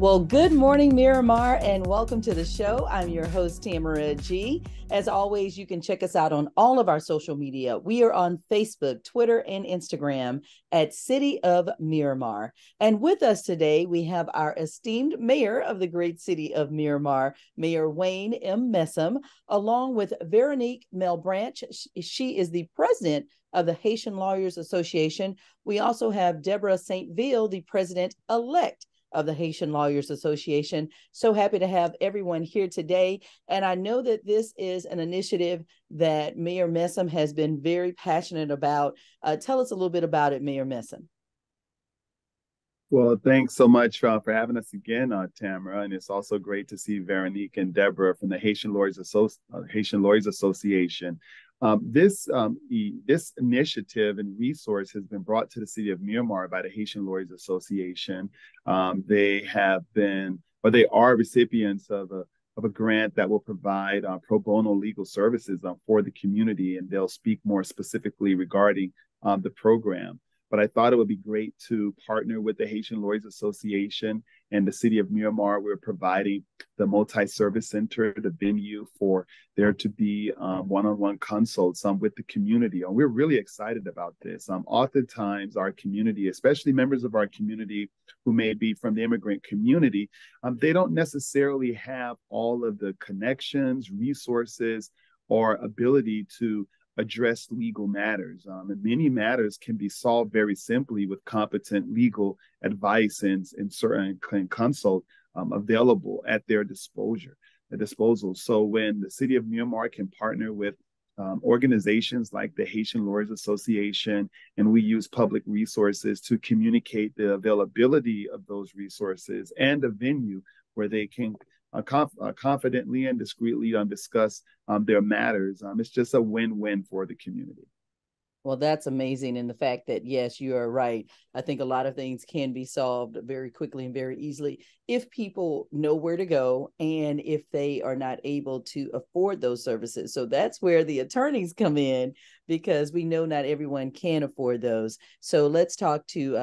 Well, good morning, Miramar, and welcome to the show. I'm your host, Tamara G. As always, you can check us out on all of our social media. We are on Facebook, Twitter, and Instagram at City of Miramar. And with us today, we have our esteemed mayor of the great city of Miramar, Mayor Wayne M. Messam, along with Veronique Melbranch. She is the president of the Haitian Lawyers Association. We also have Deborah St. Ville, the president-elect of the Haitian Lawyers Association. So happy to have everyone here today. And I know that this is an initiative that Mayor Messam has been very passionate about. Tell us a little bit about it, Mayor Messam. Well, thanks so much for having us again, Tamara. And it's also great to see Veronique and Deborah from the Haitian Lawyers Association. This initiative and resource has been brought to the city of Miramar by the Haitian Lawyers Association. They are recipients of a grant that will provide pro bono legal services for the community, and they'll speak more specifically regarding the program. But I thought it would be great to partner with the Haitian Lawyers Association and the City of Miramar. We're providing the multi-service center, the venue for there to be one-on-one consults with the community. And we're really excited about this. Oftentimes, our community, especially members of our community who may be from the immigrant community, they don't necessarily have all of the connections, resources, or ability to address legal matters. And many matters can be solved very simply with competent legal advice and certain consult available at their disposal. So when the city of Miramar can partner with organizations like the Haitian Lawyers Association, and we use public resources to communicate the availability of those resources and a venue where they can confidently and discreetly discuss their matters. It's just a win-win for the community. Well, that's amazing. And the fact that, yes, you are right. I think a lot of things can be solved very quickly and very easily if people know where to go and if they are not able to afford those services. So that's where the attorneys come in, because we know not everyone can afford those. So let's talk to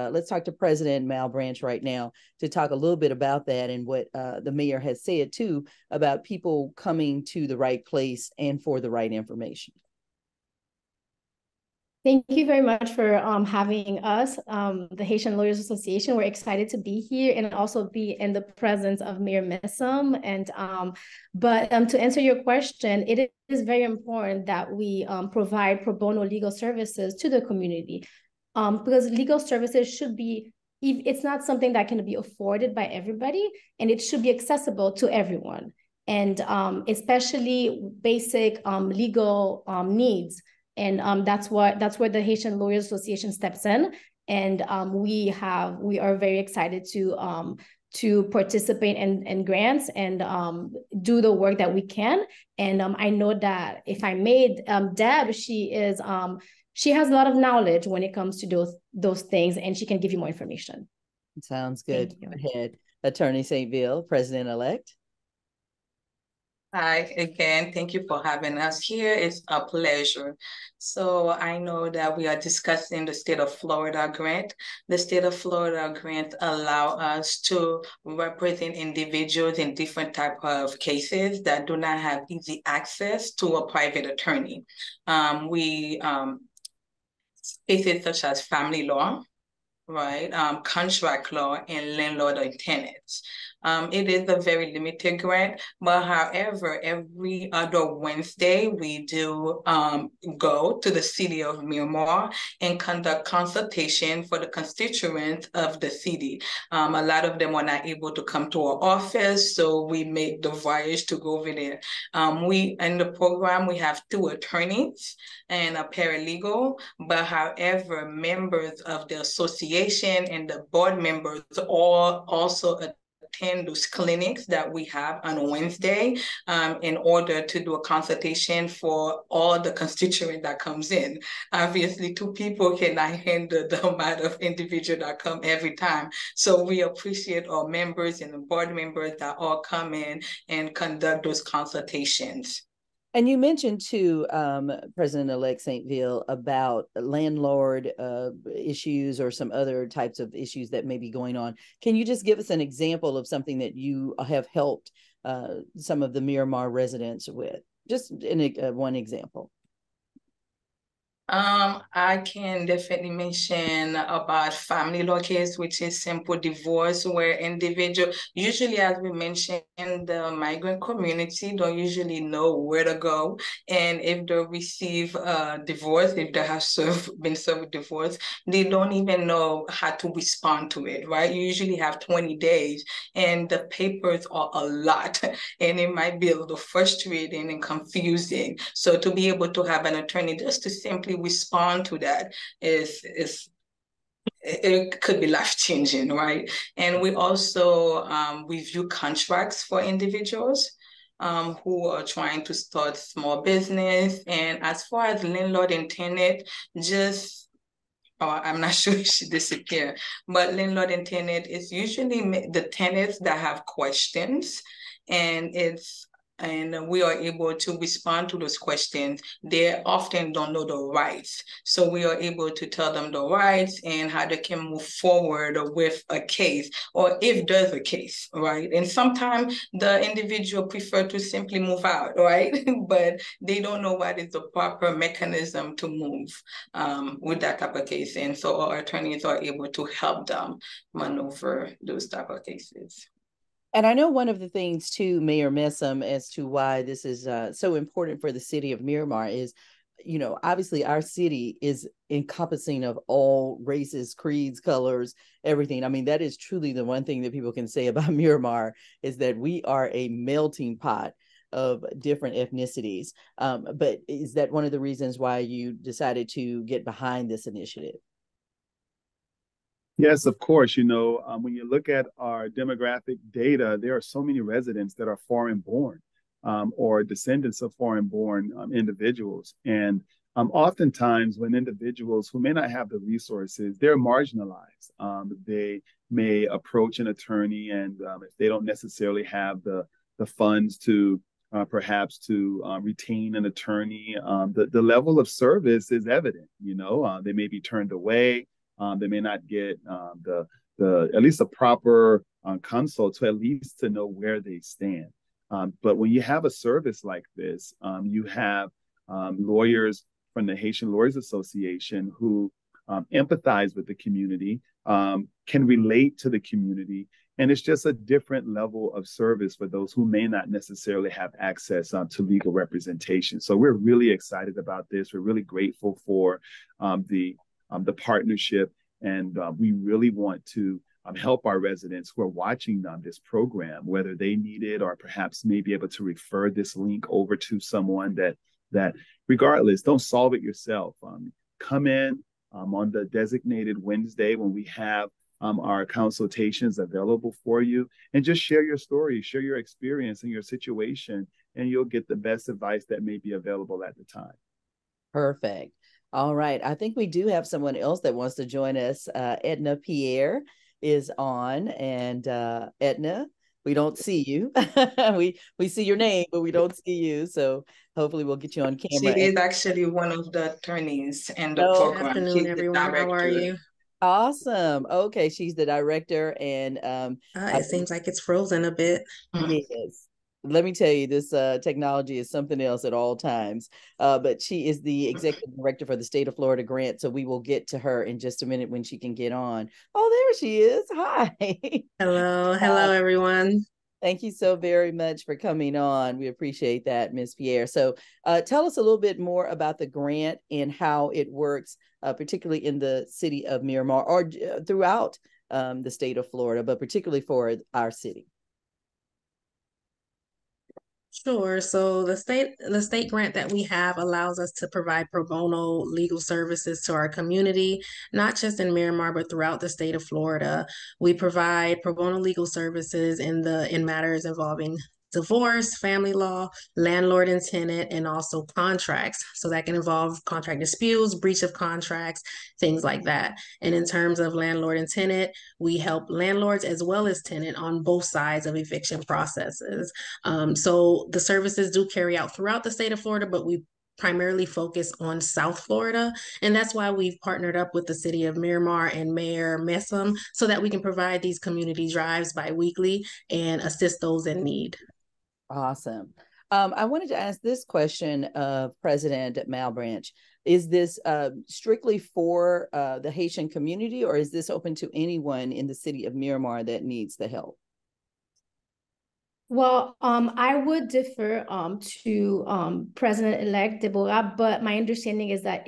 President Melbranch right now to talk a little bit about that and what the mayor has said too about people coming to the right place and for the right information. Thank you very much for having us, the Haitian Lawyers Association. We're excited to be here and also be in the presence of Mayor Messam. And but to answer your question, it is very important that we provide pro bono legal services to the community, because legal services should be, it's not something that can be afforded by everybody, and it should be accessible to everyone, and especially basic legal needs. And that's where the Haitian Lawyers Association steps in, and we are very excited to participate in grants and do the work that we can. And I know that if I made Deb, she has a lot of knowledge when it comes to those things, and she can give you more information. Sounds good. Go ahead, Attorney St. Ville, President-elect. Hi again. Thank you for having us here. It's a pleasure. So I know that we are discussing the state of Florida grant. The state of Florida grant allow us to represent individuals in different type of cases that do not have easy access to a private attorney. Cases such as family law, right? Contract law and landlord and tenants. It is a very limited grant, but however, every other Wednesday, we do go to the city of Miramar and conduct consultation for the constituents of the city. A lot of them are not able to come to our office, so we make the voyage to go over there. In the program, we have 2 attorneys and a paralegal, but however, members of the association and the board members all also attend those clinics that we have on Wednesday in order to do a consultation for all the constituent that comes in. Obviously, 2 people cannot handle the amount of individuals that come every time. So we appreciate our members and the board members that all come in and conduct those consultations. And you mentioned to President-elect Saintville about landlord issues or some other types of issues that may be going on. Can you just give us an example of something that you have helped some of the Miramar residents with? Just in one example. I can definitely mention about family law case, which is simple divorce, where individual, usually as we mentioned, the migrant community don't usually know where to go. And if they receive a divorce, if they have been served divorce, they don't even know how to respond to it, right? You usually have 20 days and the papers are a lot and it might be a little frustrating and confusing. So to be able to have an attorney just to simply respond to that is it could be life-changing, right? And we also review contracts for individuals who are trying to start small business. And as far as landlord and tenant, just I'm not sure if she disappeared, but landlord and tenant is usually the tenants that have questions, and we are able to respond to those questions. They often don't know the rights. So we are able to tell them the rights and how they can move forward with a case, or if there's a case, right? And sometimes the individual prefer to simply move out, right? But they don't know what is the proper mechanism to move with that type of case. And so our attorneys are able to help them maneuver those type of cases. And I know one of the things too, Mayor Messam, as to why this is so important for the city of Miramar is, you know, obviously our city is encompassing of all races, creeds, colors, everything. I mean, that is truly the one thing that people can say about Miramar is that we are a melting pot of different ethnicities. But is that one of the reasons why you decided to get behind this initiative? Yes, of course. You know, when you look at our demographic data, there are so many residents that are foreign born or descendants of foreign born individuals. And oftentimes, when individuals who may not have the resources, they're marginalized. They may approach an attorney, and if they don't necessarily have the funds to perhaps to retain an attorney, the level of service is evident. You know, they may be turned away. They may not get the at least a proper consult to at least to know where they stand. But when you have a service like this, you have lawyers from the Haitian Lawyers Association who empathize with the community, can relate to the community, and it's just a different level of service for those who may not necessarily have access to legal representation. So we're really excited about this. We're really grateful for the partnership, and we really want to help our residents who are watching this program, whether they need it or perhaps may be able to refer this link over to someone that regardless, don't solve it yourself. Come in on the designated Wednesday when we have our consultations available for you, and just share your story, share your experience and your situation, and you'll get the best advice that may be available at the time. Perfect. All right. I think we do have someone else that wants to join us. Edna Pierre is on, and Edna, we don't see you. we see your name, but we don't see you. So hopefully we'll get you on camera. She is actually one of the attorneys in the Good program. afternoon, everyone. How are you? Awesome. Okay, she's the director, and it seems like it's frozen a bit. Yes. Let me tell you, this technology is something else at all times. But she is the executive director for the State of Florida grant. So we will get to her in just a minute when she can get on. Oh, there she is. Hi. Hello. Hello, everyone. Thank you so very much for coming on. We appreciate that, Ms. Pierre. So tell us a little bit more about the grant and how it works, particularly in the city of Miramar or throughout the state of Florida, but particularly for our city. Sure. So the state grant that we have allows us to provide pro bono legal services to our community, not just in Miramar, but throughout the state of Florida. We provide pro bono legal services in matters involving divorce, family law, landlord and tenant, and also contracts. So that can involve contract disputes, breach of contracts, things like that. And in terms of landlord and tenant, we help landlords as well as tenant on both sides of eviction processes. So the services do carry out throughout the state of Florida, but we primarily focus on South Florida. And that's why we've partnered up with the City of Miramar and Mayor Messam so that we can provide these community drives bi-weekly and assist those in need. Awesome. I wanted to ask this question of President Malbranch. Is this strictly for the Haitian community, or is this open to anyone in the city of Miramar that needs the help? Well, I would defer to President-elect Deborah, but my understanding is that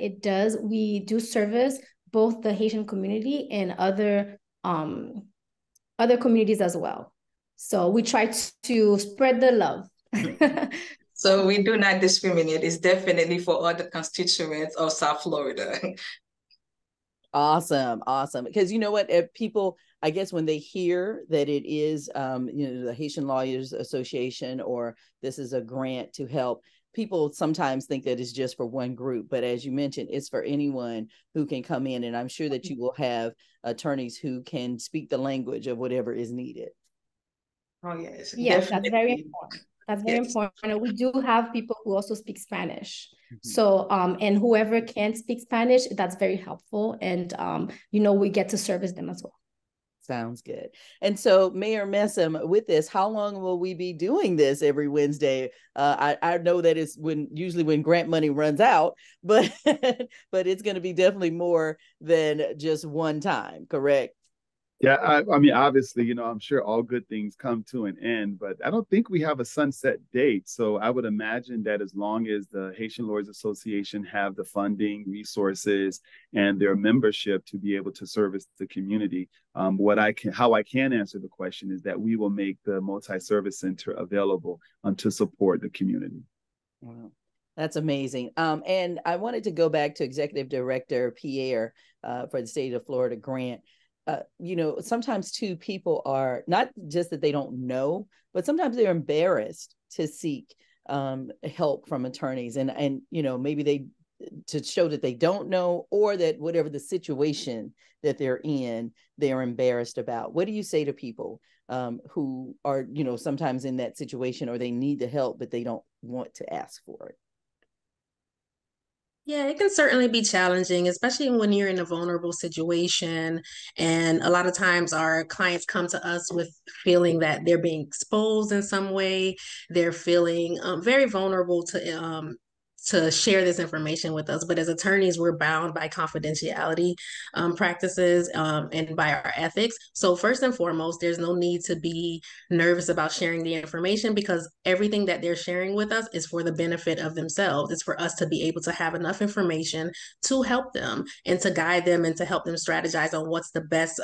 we do service both the Haitian community and other communities as well. So we try to spread the love. So we do not discriminate. It's definitely for all the constituents of South Florida. Awesome. Because you know what, if people, I guess when they hear that it is, the Haitian Lawyers Association, or this is a grant to help, people sometimes think that it's just for one group. But as you mentioned, it's for anyone who can come in. And I'm sure that you will have attorneys who can speak the language of whatever is needed. Oh, yes. Yes, that's very important. That's very important. We do have people who also speak Spanish. So, and whoever can't speak Spanish, that's very helpful. And, we get to service them as well. Sounds good. And so, Mayor Messam, with this, how long will we be doing this every Wednesday? I know that it's usually when grant money runs out, but but it's going to be definitely more than just one time, correct? Yeah, I mean, obviously, I'm sure all good things come to an end, but I don't think we have a sunset date. So I would imagine that as long as the Haitian Lawyers Association have the funding, resources, and their membership to be able to service the community, how I can answer the question is that we will make the multi-service center available to support the community. Wow. That's amazing. And I wanted to go back to Executive Director Pierre for the State of Florida grant. Sometimes too, people are not just that they don't know, but sometimes they're embarrassed to seek help from attorneys, and maybe to show that they don't know, or that whatever the situation that they're in, they're embarrassed about. What do you say to people who are, sometimes in that situation, or they need the help, but they don't want to ask for it? Yeah, it can certainly be challenging, especially when you're in a vulnerable situation. And a lot of times our clients come to us with feeling that they're being exposed in some way. They're feeling very vulnerable to share this information with us. But as attorneys, we're bound by confidentiality practices and by our ethics. So first and foremost, there's no need to be nervous about sharing the information, because everything that they're sharing with us is for the benefit of themselves. It's for us to be able to have enough information to help them and to guide them and to help them strategize on what's the best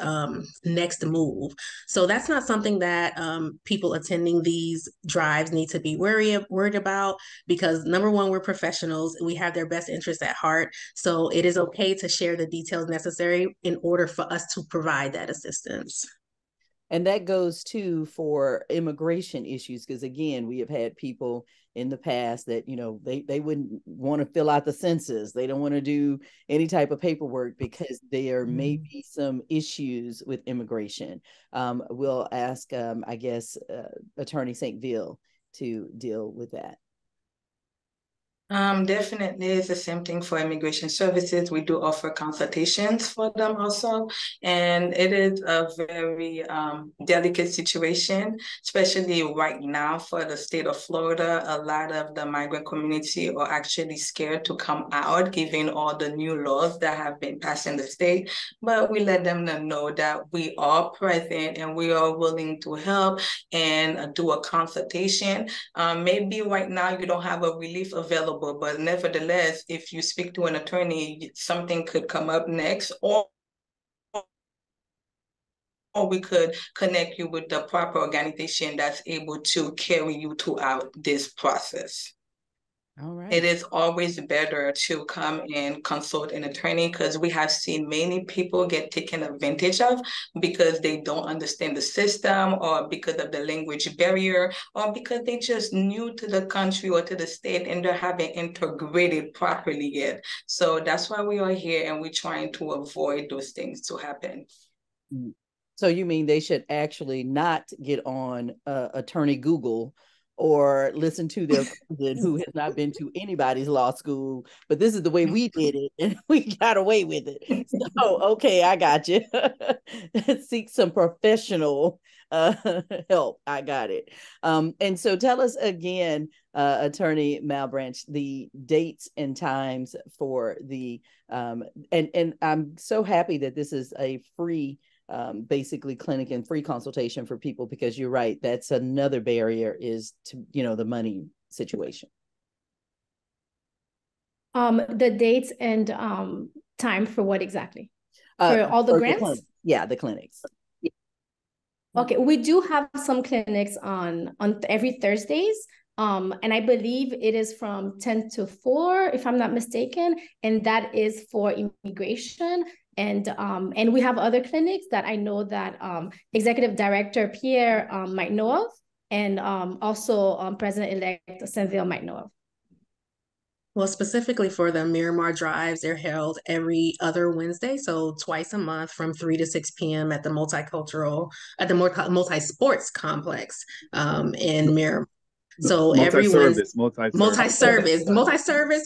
next move. So that's not something that people attending these drives need to be worried about, because number one, we're professionals. We have their best interests at heart. So it is okay to share the details necessary in order for us to provide that assistance. And that goes too for immigration issues, because again, we have had people in the past that, they wouldn't want to fill out the census. They don't want to do any type of paperwork because there may be some issues with immigration. We'll ask, Attorney St. Ville to deal with that. Definitely, it's the same thing for immigration services. We do offer consultations for them also, and it is a very delicate situation, especially right now for the state of Florida. A lot of the migrant community are actually scared to come out, given all the new laws that have been passed in the state. But we let them know that we are present and we are willing to help and do a consultation. Maybe right now you don't have a relief available, but nevertheless, if you speak to an attorney, something could come up next, or we could connect you with the proper organization that's able to carry you throughout this process. All right. It is always better to come and consult an attorney because we have seen many people get taken advantage of because they don't understand the system or because of the language barrier or because they just new to the country or to the state and they haven't integrated properly yet. So that's why we are here and we're trying to avoid those things to happen. So you mean they should actually not get on attorney Google or listen to their cousin who has not been to anybody's law school, but this is the way we did it and we got away with it. So, okay, I got you. Seek some professional help. I got it. And so tell us again, Attorney Malbranch, the dates and times for the, and I'm so happy that this is a free basically clinic and free consultation for people, because you're right, that's another barrier is to the money situation. The dates and time for what exactly? For all the grants? The clinics. Yeah. Okay, we do have some clinics on every Thursdays. And I believe it is from 10 to 4, if I'm not mistaken, and that is for immigration. And we have other clinics that I know that Executive Director Pierre might know of, and also President-elect Senville might know of. Well, specifically for the Miramar Drives, they're held every other Wednesday, so twice a month from 3 to 6 p.m. at the multi-sports complex in Miramar. So multi-service, multi-sports. It's multi-service.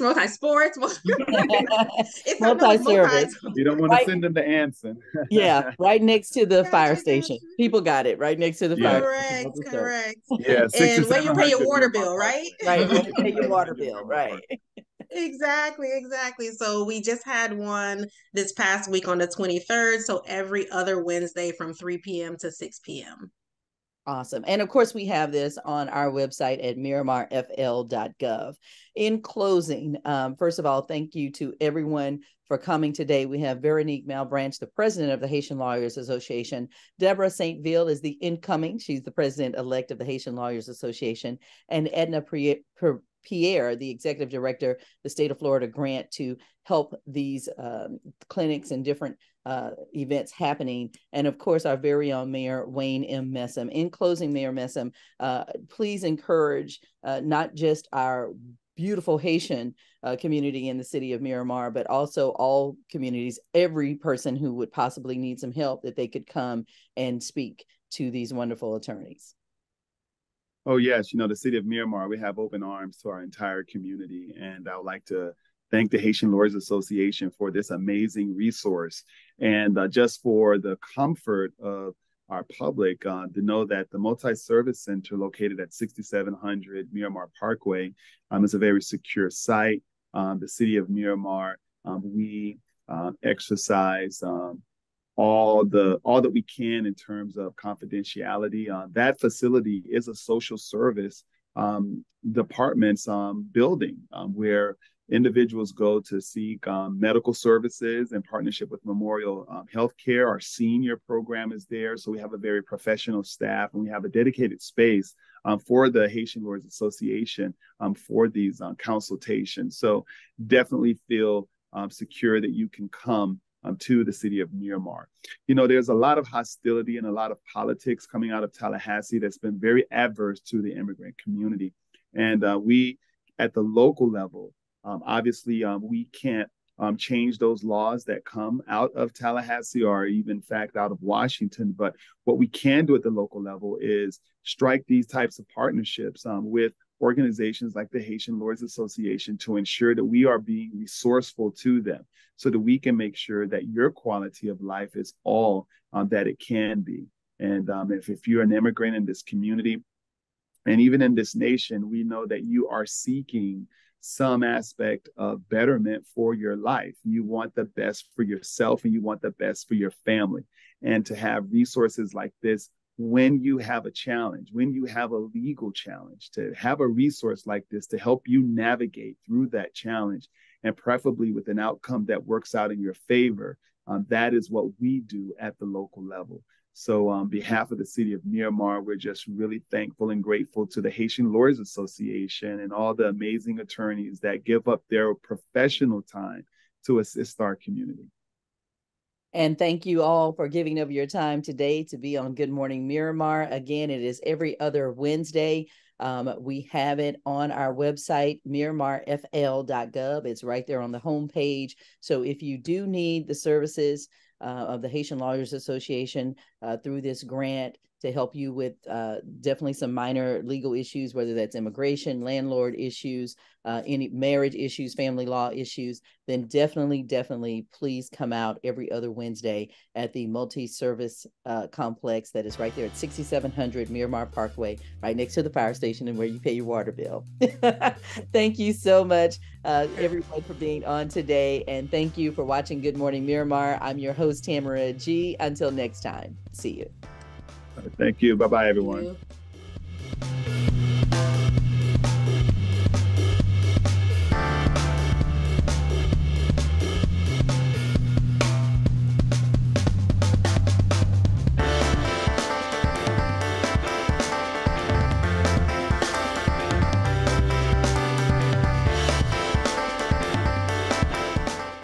You don't want to send them to Anson. Yeah, right next to the fire station. People got it right next to the fire station. Correct. Yeah, and where you pay your water bill, right? Right, where you pay your water bill, right? Exactly. So we just had one this past week on the 23rd. So every other Wednesday from 3 p.m. to 6 p.m. Awesome. And of course, we have this on our website at MiramarFL.gov. In closing, first of all, thank you to everyone for coming today. We have Veronique Malbranch, the president of the Haitian Lawyers Association. Deborah St. Ville is the incoming. She's the president-elect of the Haitian Lawyers Association. And Edna Pierre, the executive director, the state of Florida grant to help these clinics and different events happening. And of course, our very own Mayor Wayne M. Messam. In closing, Mayor Messam, please encourage not just our beautiful Haitian community in the city of Miramar, but also all communities, every person who would possibly need some help, that they could come and speak to these wonderful attorneys. Oh, yes. The city of Miramar, we have open arms to our entire community. And I would like to thank the Haitian Lawyers Association for this amazing resource. And just for the comfort of our public, to know that the multi-service center located at 6700 Miramar Parkway is a very secure site. The city of Miramar, we exercise all that we can in terms of confidentiality. That facility is a social service department's building where individuals go to seek medical services in partnership with Memorial Healthcare. Our senior program is there, so we have a very professional staff, and we have a dedicated space for the Haitian Lawyers Association for these consultations. So definitely feel secure that you can come to the city of Miramar. There's a lot of hostility and a lot of politics coming out of Tallahassee that's been very adverse to the immigrant community. And we, at the local level, obviously, we can't change those laws that come out of Tallahassee or even, in fact, out of Washington. But what we can do at the local level is strike these types of partnerships with organizations like the Haitian Lawyers Association to ensure that we are being resourceful to them so that we can make sure that your quality of life is all that it can be. And if you're an immigrant in this community and even in this nation, we know that you are seeking some aspect of betterment for your life. You want the best for yourself and you want the best for your family. And to have resources like this when you have a challenge, when you have a legal challenge, to have a resource like this to help you navigate through that challenge, and preferably with an outcome that works out in your favor, that is what we do at the local level. So on behalf of the City of Miramar, we're just really thankful and grateful to the Haitian Lawyers Association and all the amazing attorneys that give up their professional time to assist our community. And thank you all for giving up your time today to be on Good Morning Miramar. Again, it is every other Wednesday. We have it on our website, MiramarFL.gov. It's right there on the homepage. So if you do need the services of the Haitian Lawyers Association through this grant to help you with definitely some minor legal issues, whether that's immigration, landlord issues, any marriage issues, family law issues, then definitely please come out every other Wednesday at the multi-service complex that is right there at 6700 Miramar Parkway, right next to the fire station and where you pay your water bill. Thank you so much, everyone, for being on today. And thank you for watching Good Morning Miramar. I'm your host, Tamara G. Until next time, see you. Thank you. Bye-bye, everyone.